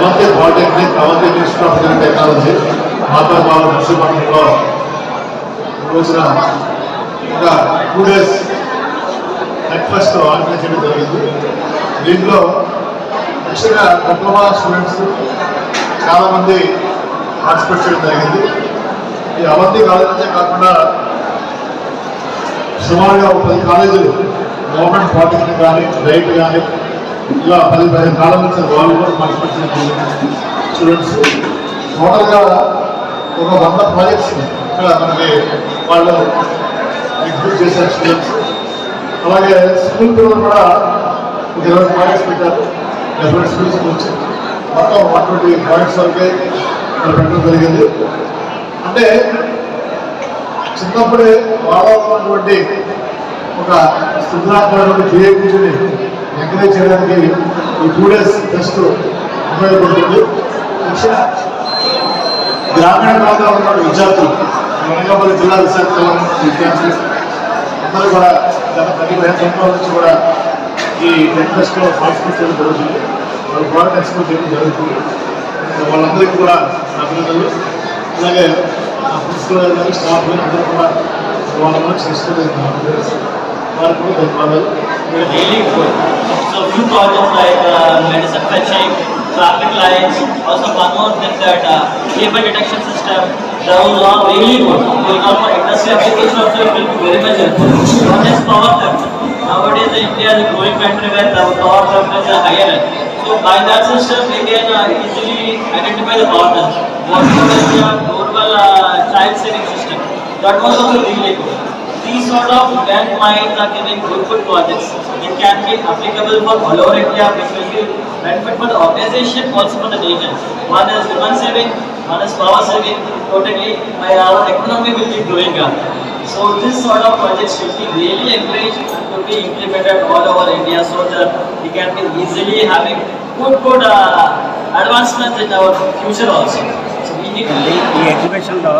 Avanthi polytechnic, Avanti institute of technology మాతాబాబు నర్సీపట్నంలో రోజున ఒక 2 days బ్రేక్ఫాస్ట్ ఆర్గనైజ్ చేయడం జరిగింది. దీంట్లో యాక్చువల్గా డిప్లొమా స్టూడెంట్స్ చాలామంది పార్టిసిపేట్ చేయడం జరిగింది. ఈ అవంతి కాలేజీలే కాకుండా సుమారుగా 10 కాలేజీలు, గవర్నమెంట్ పాలిటెక్నిక్ కానీ, రైట్ కానీ, ఇలా 10 కాలేజీలు వాళ్ళు కూడా పార్టిసిపేట్ చేయడం స్టూడెంట్స్. టోటల్గా ఒక 100 ప్రాజెక్ట్స్ ఇక్కడ మనకి వాళ్ళు ఎగ్జిక్యూట్ చేశారు స్టూడెంట్స్. అలాగే స్కూల్ పిల్లలు కూడా ఒక 20 ప్రాజెక్ట్స్ పెట్టారు. డిఫరెంట్ స్కూల్స్ నుంచి మొత్తం 120 ప్రాజెక్ట్స్ వరకే పెట్టడం జరిగింది. అంటే చిన్నప్పుడే వాళ్ళటువంటి ఒక సృజనాత్మకమైన క్రియేటివిటీని ఎంకరేజ్ చేయడానికి ఈ 2 days టెస్ట్ ఉపయోగపడుతుంది. ముఖ్యంగా గ్రామీణ ప్రాంతాల్లో ఉన్న విద్యార్థులు, అనకాపల్లి జిల్లా విశాఖపట్నం విద్యార్థులు అందరూ కూడా గత 10-15 సంవత్సరాల నుంచి కూడా ఈ టెస్ట్లో పార్టిసిపేట్ చేయడం జరుగుతుంది. వాళ్ళు ప్రోడక్ట్ ఎక్స్పోర్ట్ చేయడం జరుగుతుంది. వాళ్ళందరికీ కూడా అభినందనలు. అలాగే ప్రిన్సిపల్ గారు, స్టాఫ్ గారు అందరూ కూడా వాళ్ళ నుంచి తీసుకుని వారికి కూడా ధన్యవాదాలు. So few projects like medicine fetching, traffic lights, also one more thing that cable detection system, those are really good. For industry application also it will be very much helpful. One is power cut. Nowadays India is a growing country where the power cut is higher. So by that system we can easily identify the power cut. What is the normal child saving system? That was also really good. These sort of young minds are giving good projects. It can be applicable for all over India, which will be benefit for the organization, also for the nation. One is women saving, one is power saving. Totally, our economy will be growing up. So this sort of projects should be really encouraged to be implemented all over India, so that we can be easily having good advancements in our future also. So we need to ఈ ఎగ్జిబిషన్లో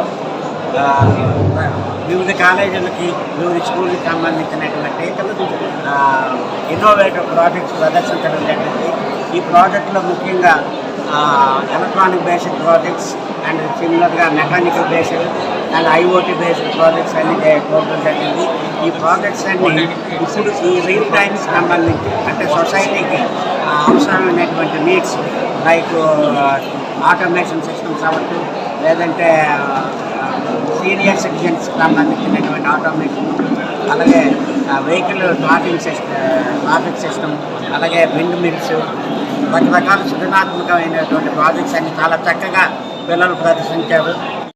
వివిధ కాలేజీలకి, వివిధ స్కూల్కి సంబంధించినటువంటి innovative projects ప్రదర్శించడం జరిగింది. ఈ ప్రాజెక్టులో ముఖ్యంగా ఎలక్ట్రానిక్ బేస్డ్ ప్రాజెక్ట్స్ అండ్ సిమిలర్గా mechanical based and IoT based projects అన్ని చూడడం జరిగింది. ఈ ప్రాజెక్ట్స్ అన్ని ఇప్పుడు ఈ రియల్ టైమ్స్ సంబంధించి, అంటే సొసైటీకి అవసరమైనటువంటి నీడ్స్ లైక్ ఆటోమేషన్ సిస్టమ్స్ అవ్వచ్చు, లేదంటే సీనియర్ సిటిజన్స్ సంబంధించినటువంటి ఆటోమేషన్, అలాగే వెహికల్ ట్రాఫిక్ సిస్టమ్, అలాగే విండ్ మిల్స్, రకరకాల సృజనాత్మకమైనటువంటి ప్రాజెక్ట్స్ అన్ని చాలా చక్కగా పిల్లలు ప్రదర్శించారు.